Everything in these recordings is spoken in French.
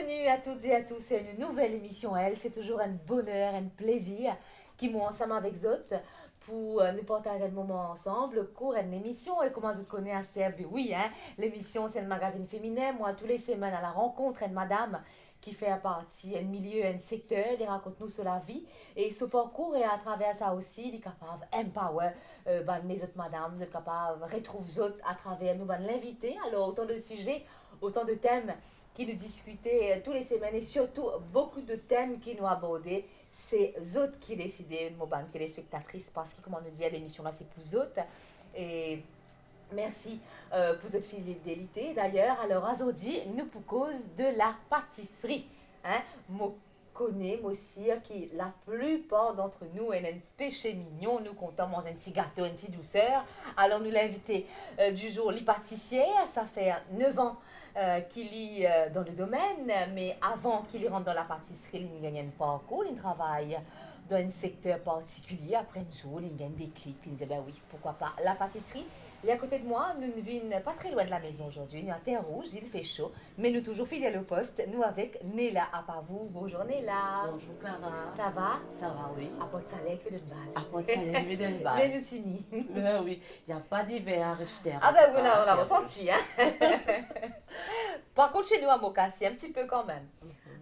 Bienvenue à toutes et à tous à une nouvelle émission. C'est toujours un bonheur, un plaisir qui m'ont ensemble avec Zot pour nous partager un moment ensemble, cours une émission. Et comment vous connaissez à CRB? Oui, l'émission c'est un magazine féminin. Moi, tous les semaines à la rencontre d'une madame qui fait partie d'un milieu, un secteur, il raconte-nous sur la vie et ce parcours et à travers ça aussi, il est capable d'empower les autres madames, vous êtes capable de retrouver les autres à travers nous, l'inviter. Alors, autant de sujets, autant de thèmes qui nous discutaient tous les semaines et surtout beaucoup de thèmes qui nous abordaient. C'est autres qui décidaient, mon ban téléspectatrice, parce que, comme on nous dit à l'émission là, c'est plus autres. Et merci pour votre fidélité. D'ailleurs, alors aujourd'hui, nous pour cause de la pâtisserie. Moi connais, moi aussi, qui la plupart d'entre nous est un péché mignon. Nous comptons manger un petit gâteau, une petite douceur. Alors nous l'invité du jour, les pâtissière, ça fait 9 ans qu'il est dans le domaine, mais avant qu'il rentre dans la pâtisserie, il gagne un parcours, il travaille dans un secteur particulier. Après un jour, il gagne des clics, il dit ben oui, pourquoi pas la pâtisserie. Et à côté de moi, nous ne vînes pas très loin de la maison aujourd'hui. Nous à Terre Rouge, il fait chaud, mais nous toujours fidèles au poste. Nous avec Néla à Pavou. Bonjour Néla. Bonjour Clara. Ça va? Ça va, oui. À Port Salé, que de balle. À Port Salé, mais de Mais balle. nous tini. Oui, il n'y a pas d'hiver à rejeter. Ah ben oui, on a ressenti. Par contre, chez nous à Moka, c'est un petit peu quand même.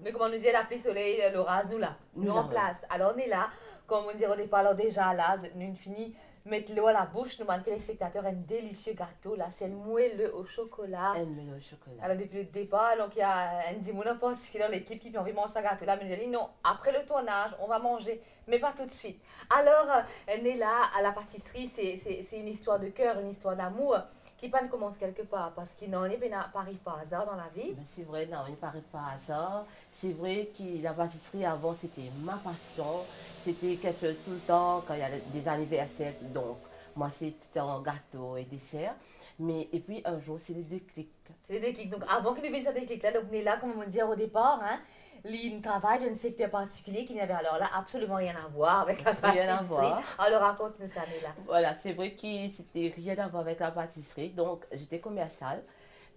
Mais comme on nous dit, la pluie, soleil, l'orage, nous là. Nous en place. Alors on est là, comme on dit au départ, alors déjà là, nous finissons mettre l'eau à la bouche, nous demandons téléspectateurs un délicieux gâteau là, c'est moelleux au chocolat. Un moelleux au chocolat. Alors depuis le départ, donc il y a un dimoun en particulier dans l'équipe qui a envie de manger ce gâteau là, mais nous a dit non, après le tournage, on va manger, mais pas tout de suite. Alors, elle est là à la pâtisserie, c'est une histoire de cœur, une histoire d'amour qui pas commence quelque part parce qu'il n'en est pas arrive par hasard dans la vie. Ben, c'est vrai, non, il ne paraît pas hasard. C'est vrai que la pâtisserie avant c'était ma passion. C'était quelque chose tout le temps quand il y a des anniversaires. Donc, moi c'est tout le temps gâteau et dessert. Mais, et puis un jour, c'est le déclic. C'est le déclic. Donc, avant qu'il vienne ce déclic-là, donc, on est là, comme on dit au départ, il travaille dans un secteur particulier qui n'avait alors là absolument rien à voir avec la pâtisserie. Rien à voir. Alors, raconte-nous ça, Néla. Voilà, c'est vrai que c'était rien à voir avec la pâtisserie. Donc, j'étais commerciale.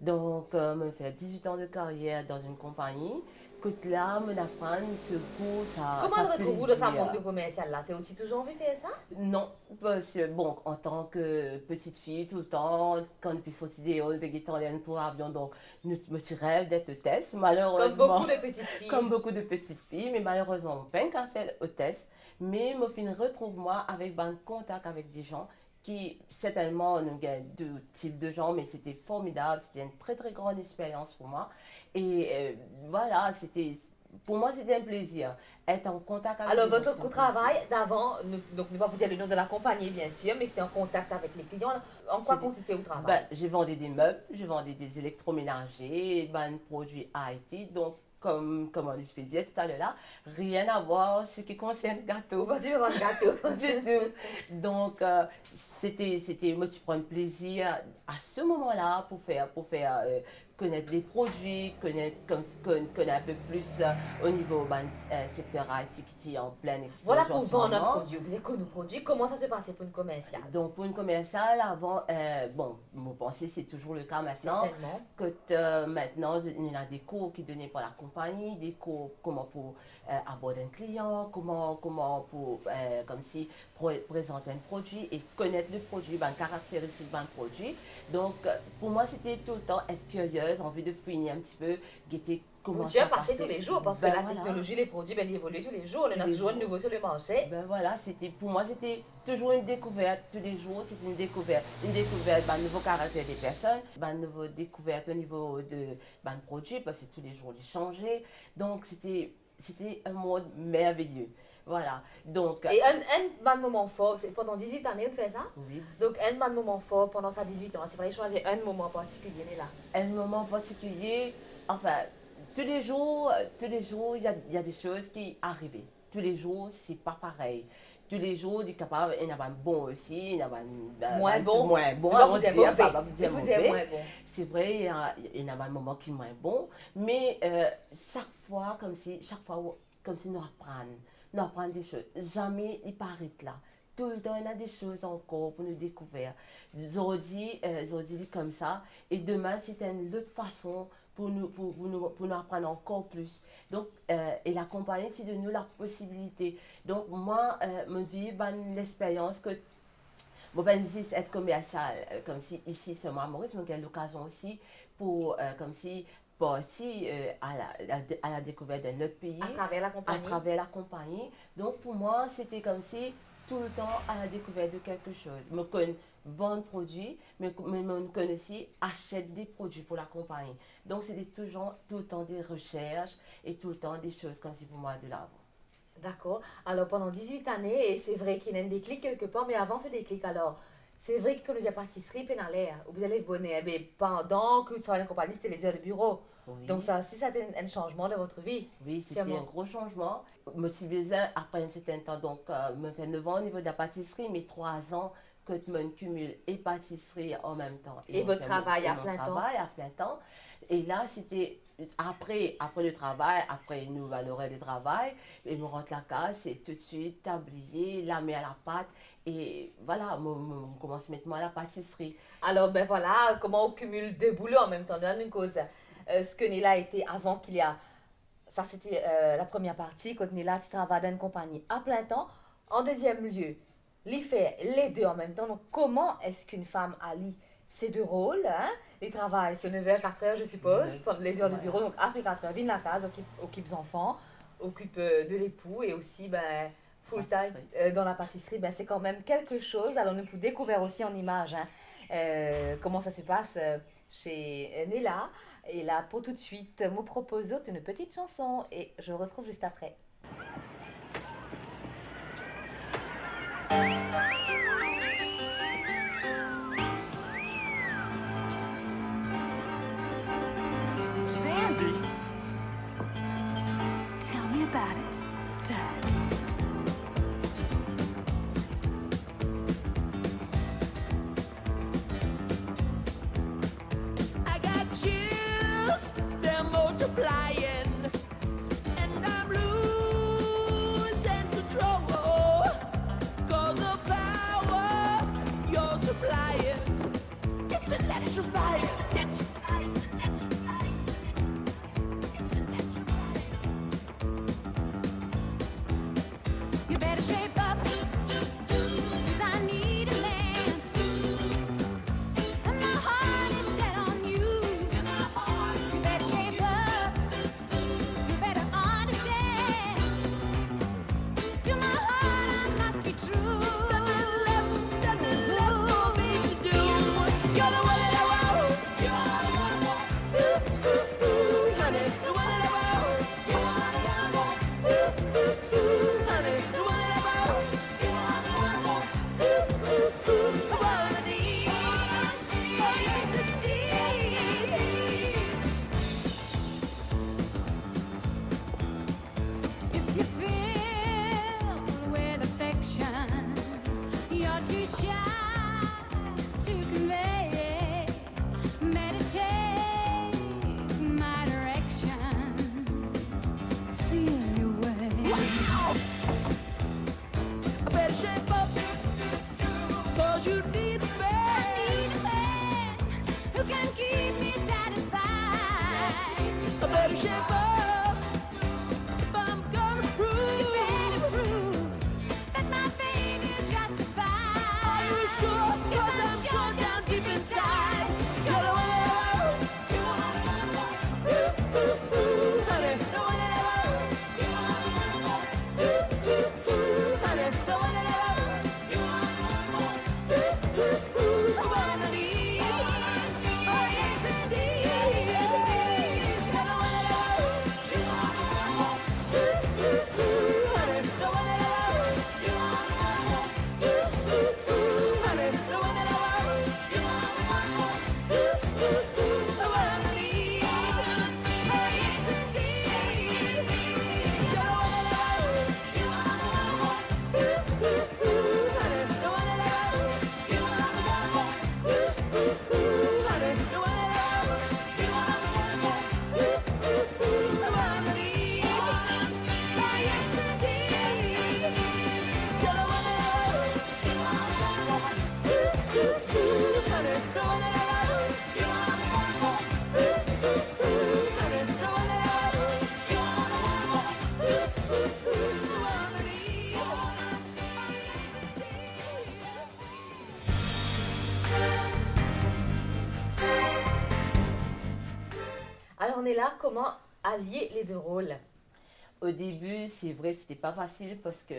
Donc, me faire 18 ans de carrière dans une compagnie. Que là, me apprendre ce goût, ça. Comment ça le retrouvez-vous dans sa plaisir. monde de commercial là? C'est aussi toujours envie de faire ça? Non, parce que, bon, en tant que petite fille, tout le temps, quand puis sortir des halls, veiller dans les tours avion, donc, nous me rêve d'être hôtesse. Comme Malheureusement, beaucoup de petites filles. comme beaucoup de petites filles, mais malheureusement, on peine qu'à faire hôtesse. Mais me fin retrouve moi avec un contact avec des gens qui, certainement, nous avons deux types de gens, mais c'était formidable, c'était une très très grande expérience pour moi. Et voilà, pour moi, c'était un plaisir. Être en contact avec Alors, les gens, votre c'est un travail plaisir. d'avant, donc ne pas vous dire le nom de la compagnie bien sûr, mais c'était en contact avec les clients. En quoi C'était- consistait le travail? Ben, j'ai vendu des meubles, j'ai vendu des électroménagers, ben, produits IT. Donc, comme on je dire tout à l'heure là, rien à voir ce qui concerne Vous gâteau. partez faire un gâteau. Du tout. Donc, moi, tu prends plaisir à ce moment-là pour faire connaître des produits, connaître un peu plus au niveau secteur IT qui est en pleine explosion. Voilà pour en ce vendre un moment. produit. Vous avez connu produit. Comment ça se passait pour une commerciale? Donc, pour une commerciale, avant, bon, mon pensée, c'est toujours le cas maintenant. Certainement. Que maintenant, il y a des cours qui donnés par la compagnie, des cours comment pour aborder un client, comment pour, comme si, présenter un produit et connaître le produit, ben, caractéristiques d'un produit. Donc, pour moi, c'était tout le temps être curieuse, envie de fouiner un petit peu, guetter comment Vous suivez ça passer passait. tous les jours parce que Ben la voilà. technologie, les produits, ben, ils évoluent tous les jours. On Tous a les toujours un jours. nouveau sur le marché. Ben voilà, pour moi, c'était toujours une découverte. Tous les jours, c'est une découverte d'un nouveau caractère des personnes, une nouvelle découverte au niveau de produits, parce que tous les jours, ils changeaient. Donc, c'était un monde merveilleux. Voilà. Donc, Et un moment fort, c'est pendant 18 années, on fait ça? oui, Donc, un moment fort pendant sa 18 ans. C'est vrai, choisir un moment particulier, Néla. un moment particulier, enfin, tous les jours, il y a des choses qui arrivent. Tous les jours, c'est pas pareil. Tous les jours, il y en a un bon aussi, il y en a un Moins bon. moins bon, Non, on vous êtes dire, mauvais. pas dire Vous mauvais. êtes moins bon. C'est vrai, il y en a un moment qui est moins bon, mais chaque fois, comme si nous apprenons des choses. Jamais il paraît là. Tout le temps, il y a des choses encore pour nous découvrir. Aujourd'hui, comme ça, et demain, c'est une autre façon pour nous apprendre encore plus. Donc, et la compagnie, c'est de nous la possibilité. Donc, moi, je vis l'expérience que bon, ben, ici, être commercial, comme si ici, c'est moi, Maurice, mais j'ai l'occasion aussi pour, comme si, partir à la découverte d'un autre pays. À travers la compagnie. À travers la compagnie. Donc, pour moi, c'était comme si tout le temps à la découverte de quelque chose. Je connais vendre produits, mais je connais aussi acheter des produits pour la compagnie. Donc, c'était toujours tout le temps des recherches et tout le temps des choses comme si pour moi de l'avant. D'accord. Alors pendant 18 années, et c'est vrai qu'il y a un déclic quelque part, mais avant ce déclic, alors, c'est vrai que quand vous avez pâtisserie, pénalaire, vous allez vous bonnet, mais pendant que vous travaillez en compagnie, c'était les heures de bureau. Oui. Donc ça aussi, ça a été un changement de votre vie. Oui, c'était un gros changement. Motivé après un certain temps, donc, me fait 9 ans au niveau de la pâtisserie, mais 3 ans que je me cumule et pâtisserie en même temps. Et votre travail à plein temps. Travail à plein temps. Et là, c'était après le travail, après une nouvelle horaire de travail, et me rentre la case, c'est tout de suite tablier, la main à la pâte, et voilà, je commence à mettre moi à la pâtisserie. Alors, ben voilà, comment on cumule deux boulots en même temps. Donne une cause. Ce que Néla était avant qu'il y a. Ça, c'était la première partie. Quand Néla, tu travailles dans une compagnie à plein temps. En deuxième lieu, l'y fait les deux en même temps. Donc, comment est-ce qu'une femme allie ces deux rôles, hein? Les travails, c'est 9h, 4h, je suppose, pendant les heures de bureau. Donc, après 4h, vient la case, occupe les enfants, occupe de l'époux et aussi, ben, full time dans la pâtisserie. Ben, c'est quand même quelque chose. Alors, nous pouvons découvrir aussi en images, hein, comment ça se passe chez Néla. Et là, pour tout de suite, me propose une petite chanson et je retrouve juste après. Sandy? Tell me about it, Stud. I got chills, they're multiplying, and I'm losing control, 'cause the power you're supplying, it's electrifying. You better shape up, 'cause I need a man. And my heart is set on you. You better shape up, you better understand. To my heart I must be true. Let me love me to do. You're the one that I want. Ooh, ooh, ooh, honey, the one that I want. Ooh, ooh, ooh, honey, the one that I want. Ooh, ooh, ooh, I wanna need. Oh yes indeed. If you feel with affection, you're too shy to convey. Meditate my direction. Feel your way. I better shape up, 'cause you need a I man. need a man who can keep me satisfied. I better shape up if I'm gonna You prove. better prove that my faith is justified. Are you sure? 'Cause I'm sure down deep inside, you're the one that I want. Ooh, ooh, ooh, honey, the one that I want. Ooh, ooh, ooh, honey, the one that I want. Ooh, ooh, ooh, I wanna need. Oh yes indeed. You're the one that I want. Ooh, ooh, ooh, honey, the one that I want. Ooh, ooh, ooh, honey, the one that I want. Alors on est là, comment allier les deux rôles? Au début, c'est vrai, c'était pas facile parce que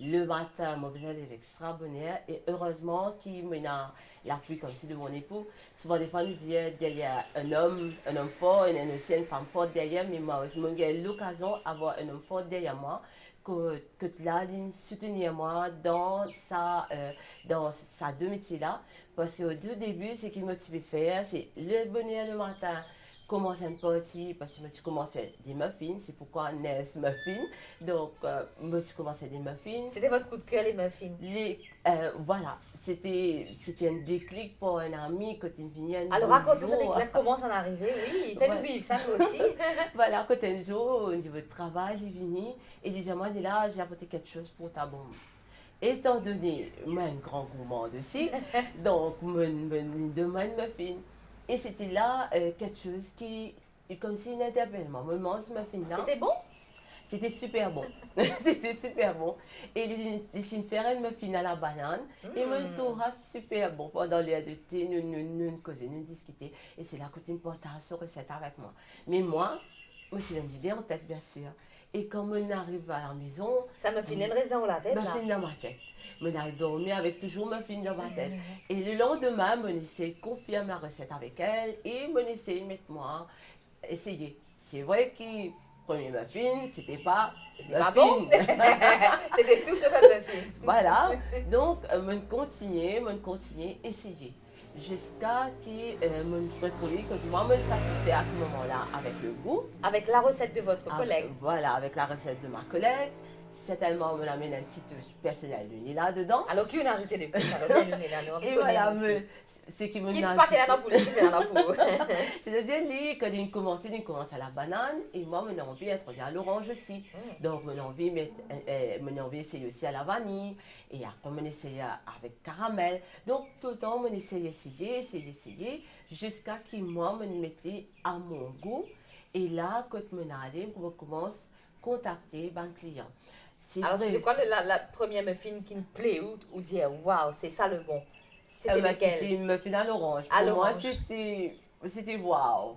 le matin, moi, je avec extra bonheur et heureusement qu'il me a l'appui comme si de mon époux. Souvent, des fois, nous disait derrière un homme fort, et aussi une femme forte derrière, mais moi, j'ai eu l'occasion d'avoir un homme fort derrière moi, que là, il soutenir moi dans sa deux métiers-là. Parce qu'au tout début, ce qui m'a faire, c'est le bonheur le matin. Commencer une partie parce que tu commences à faire des muffins, c'est pourquoi Nels Muffin. Donc, tu commences à faire des muffins. C'était votre coup de cœur, les muffins? Voilà, c'était un déclic pour un ami quand il venait. Alors raconte-nous cette anecdote, comment ça en est arrivé? Oui, fais-nous vivre ça, nous aussi. Voilà, quand un jour, au niveau de travail, il venu et déjà moi, il dit là, j'ai apporté quelque chose pour ta bombe. Étant donné, moi, un grand gourmand aussi, donc, me demande muffin. Et c'était là quelque chose qui, comme si il interpelle moi, me mange ce muffin-là. C'était bon? C'était super bon. C'était super bon. Et il fait un muffin à la banane. Et me trouve super bon. Pendant l'heure de thé, nous causions, nous discutions. Et c'est là que tu me partages cette recette avec moi. Mais moi, je suis une idée en tête, bien sûr. Et quand on arrive à la maison, Ça me fait une raison dans la tête, là. muffin dans ma tête. Je n'ai dormi avec toujours muffin dans ma tête. Et le lendemain, je essaie de confirmer la recette avec elle et je essaie de mettre moi essayer. C'est vrai que premier muffin, c'était pas Pas bon? C'était tout ce que muffin. Voilà. Donc, je continue, essayer. Jusqu'à ce que je me retrouve que moi, je me satisfais à ce moment-là avec le goût. Avec la recette de votre collègue. Voilà, avec la recette de ma collègue. Certainement, on amène un petit touche personnel de Nila dedans. Alors, qui on a ajouté des plus? Alors, bien, on est là, nous, Et voilà, ce qui me Qui se passe là dans le qui c'est dans la poule? c'est-à-dire, lui, quand il commence à la banane, et moi, j'ai envie d'être à l'orange aussi. Donc, j'ai envie d'essayer aussi à la vanille, et après, j'ai essayé avec caramel. Donc, tout le temps, j'ai essayé, jusqu'à ce que moi, je me mette à mon goût. Et là, quand je allais, je commence à contacter un client. Alors, c'était quoi la première muffin qui me plaît ou dire waouh, c'est ça le bon? C'était lequel? C'était une muffin à l'orange. À Pour moi, l'orange. c'était waouh.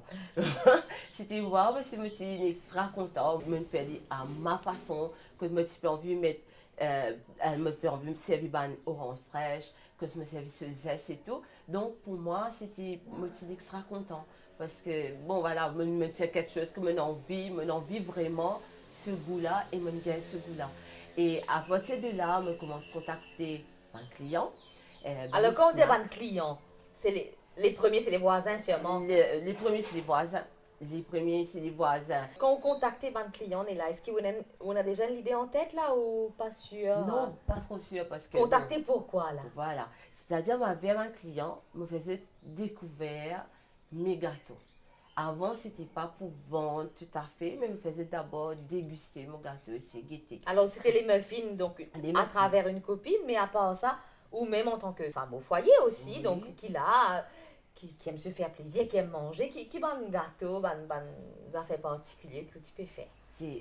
C'était waouh parce que je me suis extra content. Je me fais à ma façon, que je me suis envie de mettre, elle me fait envie de me servir une orange fraîche, que je me servis ce zeste et tout. Donc pour moi, c'était, je me suis extra content. Parce que, bon voilà, je me tiens quelque chose que je envie vraiment ce goût-là et je gagne ce goût-là. Et à partir de là, je commence à contacter un client. Alors, quand on dit ban client, c'est les premiers, c'est les voisins sûrement. Les premiers, c'est les voisins. Les premiers, c'est les voisins. Quand on contacte ban client, on est là. Est-ce qu'on a déjà l'idée en tête là ou pas sûr? Non, pas trop sûr parce que... Contacter pourquoi là? Voilà. C'est-à-dire, j'avais un client, me faisait découvrir mes gâteaux. Avant, c'était pas pour vendre tout à fait, mais me faisait d'abord déguster mon gâteau et c'est guetter. Alors, c'était les muffins, donc Les à muffins. travers une copine, mais à part ça, ou même en tant que femme au foyer aussi, Oui. donc qui aime se faire plaisir, qui aime manger, qui ban gâteau, ban affaires particuliers que tu peux faire.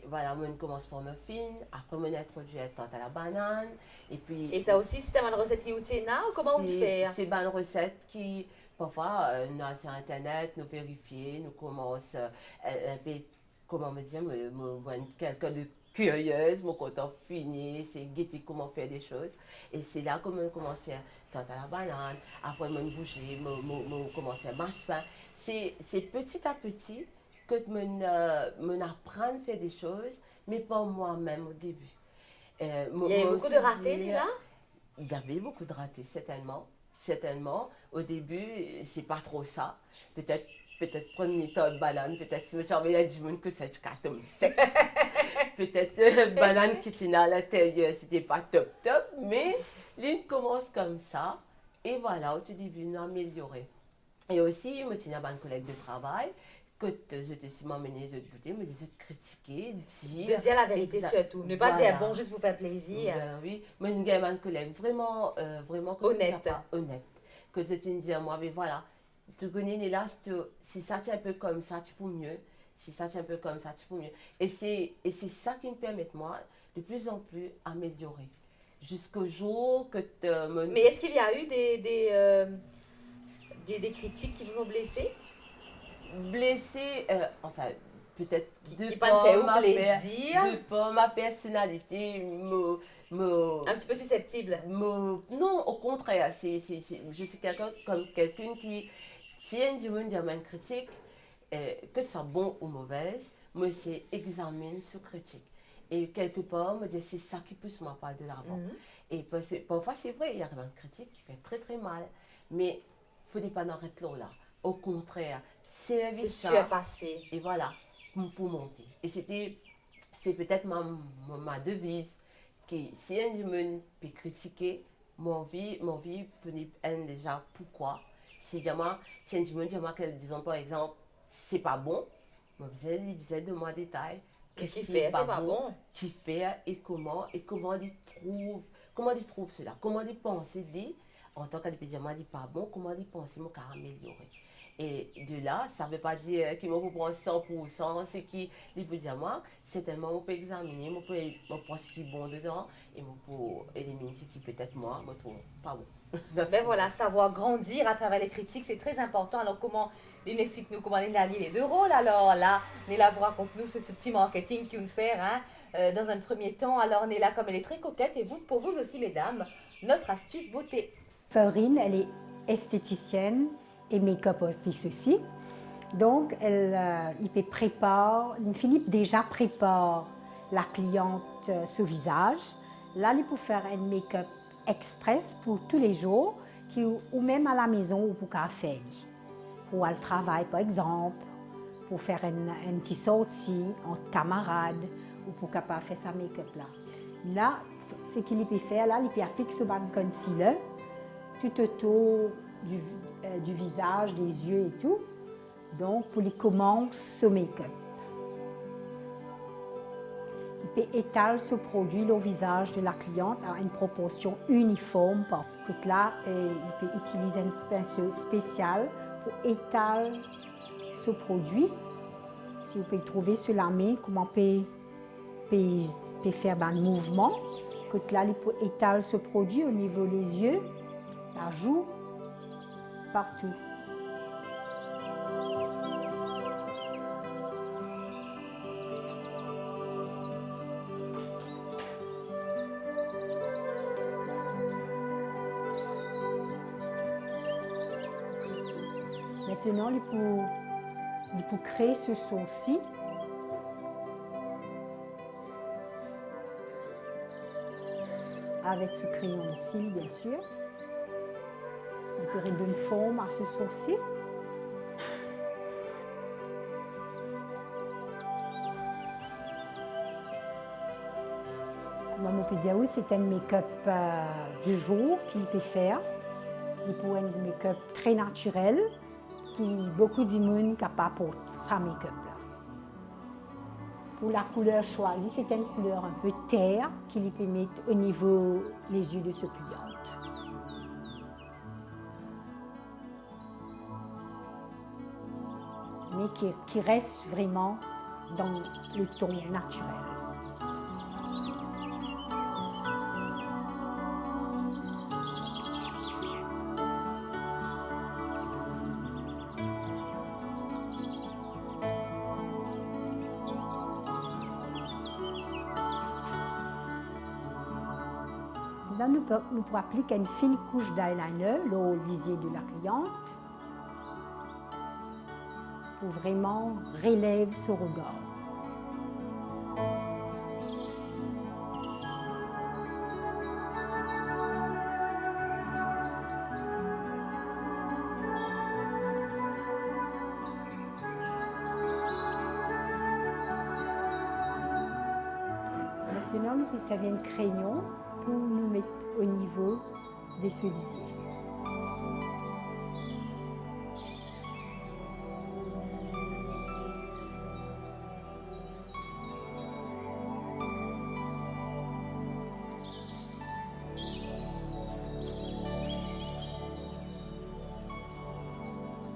Voilà, on commence par muffin, après on introduit la tarte à la banane, et puis... Et ça aussi, c'était une recette qui est là ou comment on te fait? C'est une recette qui, parfois, nous allons sur Internet, nous vérifier, nous commençons un peu, comment me dire, quelqu'un de curieuse, mon content fini, c'est guetter comment faire des choses. Et c'est là que je commence à faire tarte à la banane, après je bouger, je commence à faire masse pain. C'est petit à petit que je apprends à faire des choses, mais pas moi-même au début. Il y avait beaucoup de ratés là? Il y avait beaucoup de ratés, certainement. Au début, c'est pas trop ça. Peut-être premier temps de banane, peut-être si je me du monde que c'est comme sec. Peut-être banane qui tient à l'intérieur, c'était pas top, mais l'une commence comme ça. Et voilà, au tout début, nous amélioré. Et aussi, je tiens à un collègue de travail. Quand je te suis m'emmener, je te goûter, me disais de critiquer, De dire la vérité surtout. Ne pas dire bon juste pour faire plaisir. Oui, mais une gamme, un collègue vraiment Honnête. Honnête. Que je te dis à moi, mais voilà, tu connais là, si ça tient un peu comme ça, tu peux mieux. Si ça tient un peu comme ça, tu peux mieux. Et c'est ça qui me permet, moi, de plus en plus améliorer. Jusqu'au jour que Mais est-ce qu'il y a eu des critiques qui vous ont blessé? blessé, enfin, peut-être Qui pas fait au plaisir. de par ma personnalité, Un petit peu susceptible. non, au contraire, je suis quelqu'un qui, si un jour me dit une critique, que ce soit bon ou mauvaise, moi, c'est examine ce critique. Et quelque part, me dire c'est ça qui pousse moi pas de l'avant. Et parfois, c'est vrai, il y a une critique qui fait très très mal, mais il ne faut pas en arrêter là. Au contraire, servir Se ça. surpasser. Et voilà, pour monter. Et c'est peut-être ma devise, que si un humain peut critiquer, mon vie peut être déjà pourquoi. Si un humain dit moi, disons par exemple, c'est pas bon, vous avez de moi détail. Qu'est-ce qu'il fait, c'est pas bon. Qui fait et comment il trouve cela, comment il pense, en tant qu'adépédia, moi, il pas bon, comment il pense, il m'a améliorer. Et de là, ça ne veut pas dire qu'il me prend 100%, c'est qu'il peut dire moi, certainement, on peut examiner, on peut voir ce qui est bon dedans, et on peut éliminer ce qui peut-être moi, me trouve pas bon. Ben voilà, savoir grandir à travers les critiques, c'est très important. Alors comment, Lynn explique-nous comment Lynn a lié les deux rôles. Alors là, Néla vous raconte-nous ce petit marketing qu'on fait dans un premier temps. Alors Néla, comme elle est très coquette, et vous, pour vous aussi mesdames, notre astuce beauté. Florine, elle est esthéticienne et make-up artiste aussi. Donc, il prépare, Philippe déjà prépare la cliente ce visage. Là, il peut faire un make-up express pour tous les jours, ou même à la maison ou pour qu'elle fait. Pour aller au travail, par exemple, pour faire une petite sortie entre camarades, ou pour qu'elle faire sa make-up là. Là, ce qu'il peut faire, là, il peut appliquer ce ban concealer tout autour du visage, des yeux et tout. Donc, pour les commencer ce make-up. Il peut étaler ce produit au visage de la cliente à une proportion uniforme. Donc là, il peut utiliser un pinceau spécial pour étaler ce produit. Si vous pouvez trouver sur la main, comment on peut faire un mouvement. Donc là, il peut étaler ce produit au niveau des yeux, la joue, partout. Maintenant, il peut créer ce sourcil. Avec ce crayon de cils, bien sûr. Il peut redonner une forme à ce sourcil. Comme on peut dire, oui, c'est un make-up du jour qu'il peut faire. Il peut être un make-up très naturel, qui beaucoup d'immunes capables pour faire make-up là. Pour la couleur choisie, c'est une couleur un peu terre qu'il peut mettre au niveau des yeux de ce client. Mais qui reste vraiment dans le ton naturel. Là, nous pouvons appliquer une fine couche d'eyeliner au lisier de la cliente pour vraiment relever ce regard. Maintenant, nous pouvons servir un crayon pour nous mettre au niveau des cerisiers.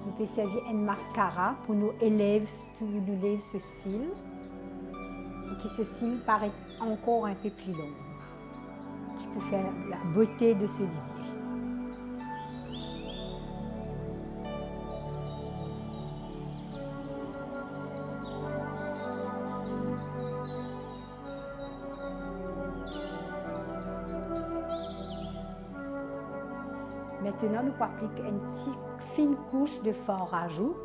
Nous pouvons servir un mascara pour nous élever ce cil, et que ce cil paraît encore un peu plus long, pour faire la beauté de ce lisier. maintenant, nous appliquons une petite fine couche de fard à joues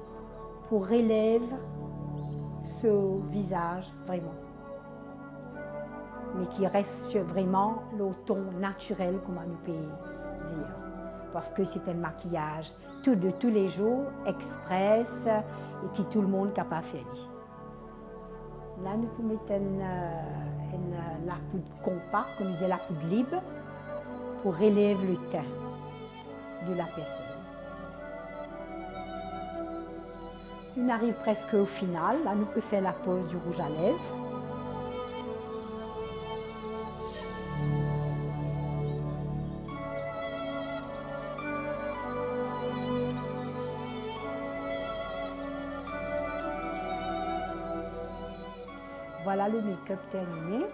pour relève ce visage vraiment. Mais qui reste vraiment le ton naturel, comme on peut dire. Parce que c'est un maquillage de tous les jours, express, et puis tout le monde est capable de faire. Là, nous pouvons mettre la poudre compacte, comme on dit la poudre libre, pour relever le teint de la personne. On arrive presque au final. Là, nous pouvons faire la pose du rouge à lèvres. Voilà le make-up terminé.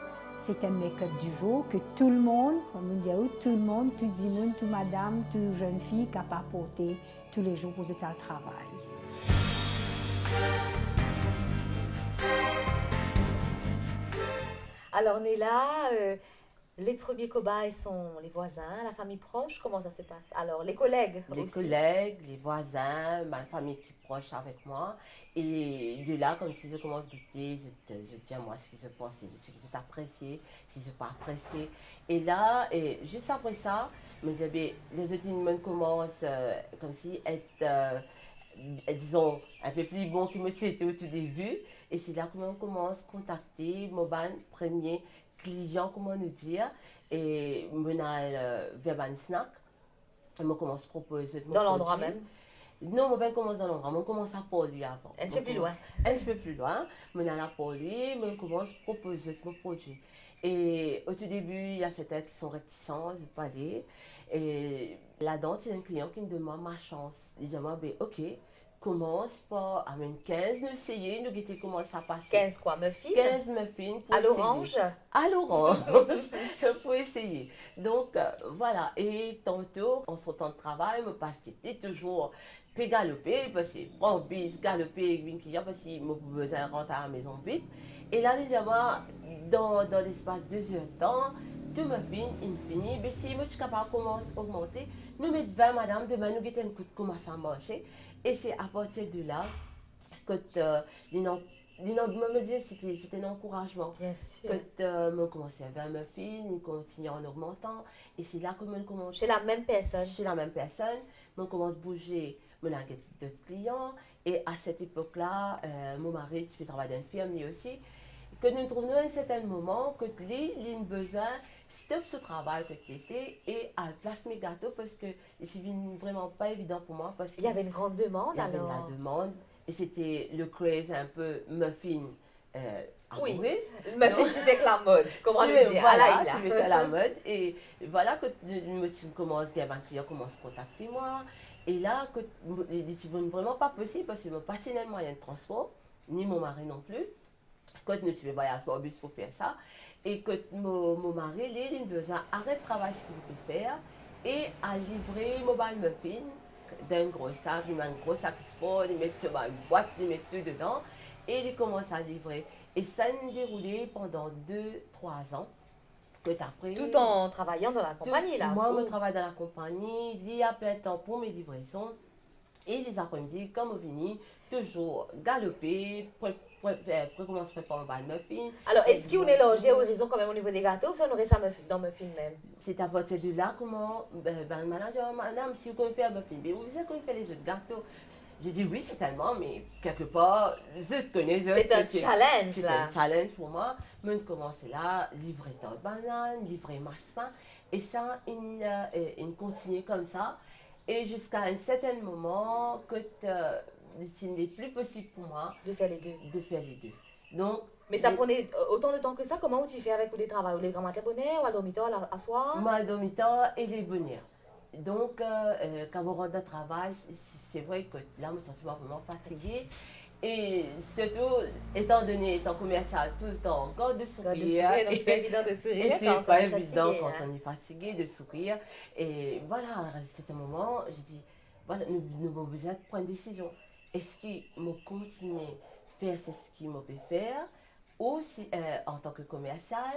C'est un make-up du jour que tout le monde, comme on dit, tout le monde, tout le monde, toute madame, toute jeune fille est capable de porter tous les jours pour le travail. Alors on est là, les premiers cobayes sont les voisins, la famille proche, comment ça se passe? Alors les collègues Les aussi. collègues, les voisins, ma famille qui est proche avec moi. Et de là, comme si je commence à goûter, je dis à moi ce qui se passe, ce qui s'est apprécié, ce qui ne s'est pas apprécié. Et là, juste après ça, les autres ils commencent comme si être, disons, un peu plus bon que moi c'était au tout début. Et c'est là qu'on commence à contacter mon premier client, comment nous dire, et mon Verban Snack. On commence à proposer Dans l'endroit même. Non, mon commence dans l'endroit, on commence à parler avant. Un petit peu plus loin. Un petit peu plus loin, on a la parler, on commence à proposer mon produit. Et au tout début, il y a certains qui sont réticents de parler. Et là-dedans, il y a un client qui me demande ma chance. Il dit, ok, commence par amener 15, nous essayer, nous guetter comment ça passe. 15 quoi, muffins? 15 muffins pour À essayer. l'orange? À l'orange, pour essayer. Donc, voilà. Et tantôt, en sortant de travail, me passe qu'il était toujours puis galoper, parce que bon, bis, galoper, parce qu'il m'a besoin de rentrer à la maison vite. Et là, il dit, dans l'espace de 2 heures de temps, tout muffin, infini, mais si je suis capable de commencer à augmenter, nous mettons 20 madame, demain nous mettons un coup de commence à marcher. Et c'est à partir de là que me dit c'était un encouragement. Bien sûr. Quand je commençais à faire ma fille, je continue en augmentant. Et c'est là que je commence. Chez la même personne. Chez la même personne, je commence à bouger, je ai d'autres clients. Et à cette époque-là, mon mari, qui travaille dans une firme, lui aussi, que nous trouvons à un certain moment que lui, il a besoin stop ce travail que tu étais et à place mes gâteaux parce que c'est vraiment pas évident pour moi. Parce Il y avait une grande demande il y avait alors. la demande. Et c'était le craze un peu muffin Oui, amoureuse. le muffin c'est avec la mode, comment Tu le dire. voilà, Ah là, tu mets à la mode. Et voilà que tu commences, il y a un client commence à contacter moi. Et là, que c'est vraiment pas possible parce que je n'ai pas de moyen de transport, ni mon mari non plus. Quand nous sommes voyage par bus pour faire ça. Et que mon mari, lui, il a besoin d'arrêter de travailler ce qu'il peut faire et à livrer mobile muffin d'un gros sac, il met un gros sac sport, il met sur une boîte, il met tout dedans et il commence à livrer. Et ça a déroulé pendant 2-3 ans. Après, tout en travaillant dans la compagnie là. Moi, je travaille dans la compagnie, il y a plein de temps pour mes livraisons. Et les après-midi, comme on vient, toujours galoper, pour commencer à préparer un muffin. Alors, est-ce qu'on est logé au horizon quand même au niveau des gâteaux ou ça nous reste dans muffin même? C'est à partir de là comment le manager, madame, si vous connaissez un muffin, mais vous savez qu'on fait les autres gâteaux. J'ai dit oui, c'est tellement, mais quelque part, je te connais. C'est un challenge c'est là. un challenge pour moi. Je commence là, livrer tant de bananes, livrer masse-pain. Et ça, il continue comme ça. Et jusqu'à un certain moment, que ce n'est plus possible pour moi De faire les deux. de faire les deux. Donc, Mais ça prenait autant de temps que ça? Comment tu fais avec tous les travaux? Les grands matins bonheur ou à dormitoire à soir? moi, le dormitoire et les bonheurs. Donc, quand on rentre de travail, c'est vrai que là, je me sens vraiment fatiguée. Et surtout, étant commercial tout le temps, encore de sourire. Donc c'est pas évident de sourire. Et quand c'est on pas est évident fatigué, quand hein. on est fatigué de sourire. Et voilà, c'était un moment, j'ai dit, voilà, nous avons besoin de prendre une décision. Est-ce qu'il me continue à faire ce qu'il me peut faire, ou si, en tant que commercial,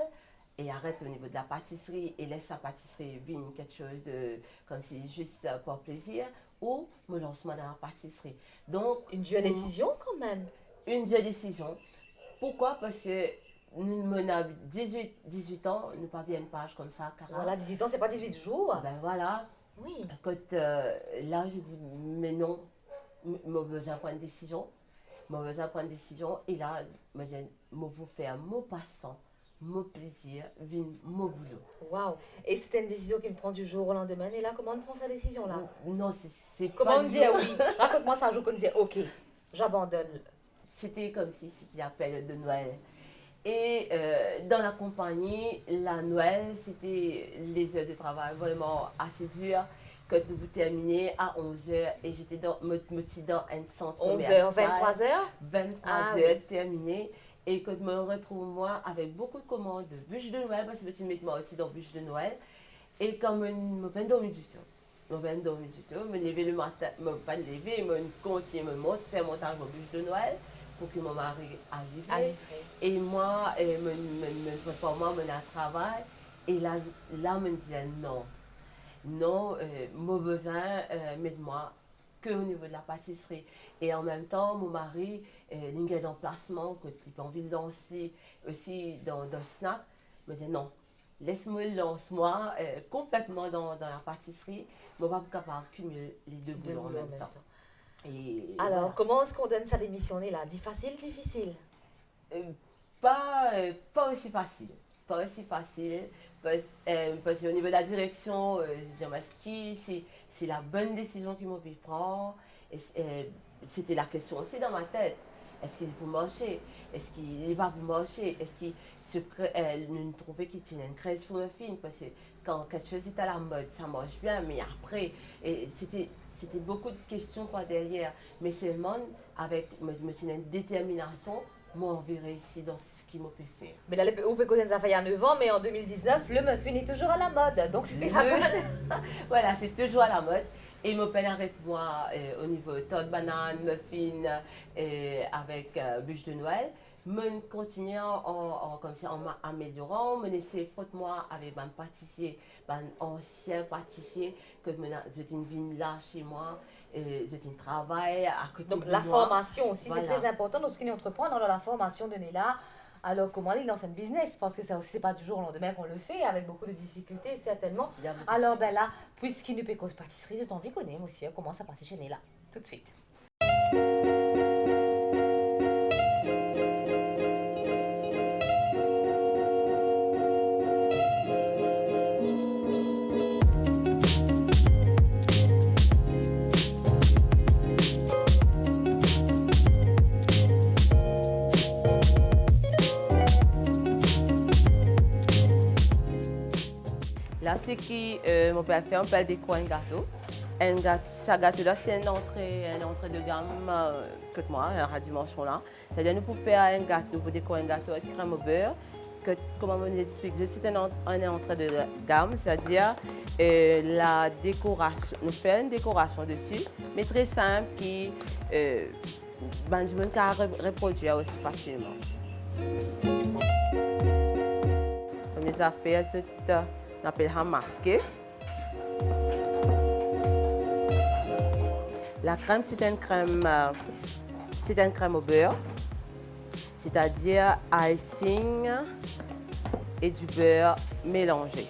et arrête au niveau de la pâtisserie et laisse sa pâtisserie vivre quelque chose de comme si juste pour plaisir, ou me lancement dans la pâtisserie. Donc, Une dure décision quand même. une dure décision. Pourquoi? Parce que nous avons 18 ans, nous pas une page comme ça, car Voilà, 18 ans, c'est pas 18 jours. ben voilà, Oui. quand là je dis mais non, j'ai besoin de prendre une décision, j'ai besoin de prendre une décision, et là je me dis, je pour faire mon passe-temps, mon plaisir, vivre mon boulot. Waouh. Et c'était une décision qu'il prend du jour au lendemain. Et là, comment on prend sa décision là? Non, c'est Comment pas on du dit tout- oui? Raconte-moi ça un jour qu'on disait ok, j'abandonne. C'était comme si c'était la période de Noël. Et dans la compagnie, la Noël, c'était les heures de travail vraiment assez dures. Quand vous terminez à 11h, et j'étais dans un centre 11h, commercial. 23h? 23 Ah, heures oui. terminé. Et quand je me retrouve moi avec beaucoup de commandes de bûches de Noël, parce que je mets moi aussi dans bûches de Noël. Et quand je me peine dormir du tout. Je me peine dormir du tout. Je me lever le matin, je me pas lever, je continue, me monte, faire montage de bûches de Noël pour que mon mari arrive. Et moi, me prépare moi, mon travail. Et là, me disais non. Non, mon besoin, moi que au niveau de la pâtisserie. Et en même temps, mon mari, il a d'emplacement, que il a envie de lancer aussi dans le snack, me dit non, laisse-moi lance-moi complètement dans la pâtisserie, mais on va pas capable de cumuler les deux Deux boulots en boulots même temps. Et Alors, voilà. comment est-ce qu'on donne sa démission là? Dit facile, difficile? Pas aussi facile. Pas aussi facile. Parce qu'au niveau de la direction, je dis, est-ce que c'est la bonne décision qu'il m'a pu prendre? C'était la question aussi dans ma tête. Est-ce qu'il faut marcher? Est-ce qu'il va pour marcher? Est-ce qu'il nous trouvait qu'il tinha une crise pour le film? Parce que quand quelque chose est à la mode, ça marche bien, mais après, c'était beaucoup de questions par derrière. Mais seulement avec une détermination, moi, on verrait ici dans ce qu'il m'a pu faire. Mais là, on peut connaître ça fait il y a 9 ans, mais en 2019, le muffin est toujours à la mode. Donc, c'était la mode. Voilà, c'est toujours à la mode. Et mon père arrête moi au niveau tarte banane, muffin avec bûche de Noël. Je continue comme ça, en m'améliorant. Je essaie de moi avec un pâtissier, un ancien pâtissier, que j'ai une vie là chez moi. J'ai un travail à côté Donc, de la moi. formation aussi, Voilà. c'est très important dans ce qu'il entreprend, dans la formation de Néla. Alors, comment il lance un business? Parce que ça aussi, c'est pas toujours au lendemain qu'on le fait, avec beaucoup de difficultés, certainement. Il y a beaucoup de- Alors, ben là, puisqu'il nous fait cause pâtisserie, j'ai envie de connaître, monsieur, comment ça passe chez Néla. Tout de suite. Là, c'est qui mon père fait, on peut décorer un gâteau. Ce gâteau-là, c'est une entrée de gamme que moi, à dimension là. C'est-à-dire, nous pouvons faire un gâteau, pour décorer un gâteau avec crème au beurre. Comment on explique, c'est une entrée de gamme, c'est-à-dire la décoration, nous faisons une décoration dessus, mais très simple qui Benjamin peut reproduire aussi facilement. Comme les affaires, on appelle ça masqué. La crème, c'est une crème au beurre, c'est-à-dire icing et du beurre mélangé.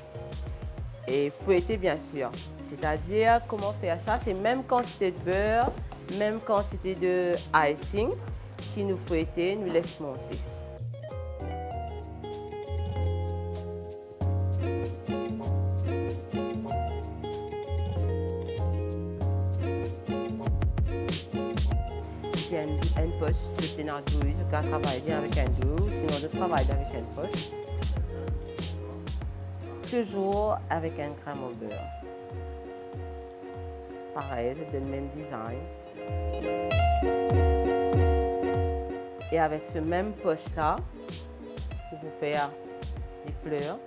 Et fouetté, bien sûr. C'est-à-dire, comment faire ça? C'est même quantité de beurre, même quantité de icing qui nous fouette, nous laisse monter. Si une poche, c'est une douille, je peux travailler bien avec un douille, sinon je travaille avec une poche. Toujours avec un crème au beurre. Pareil, c'est le même design. Et avec ce même poche-là, vous pouvez faire des fleurs.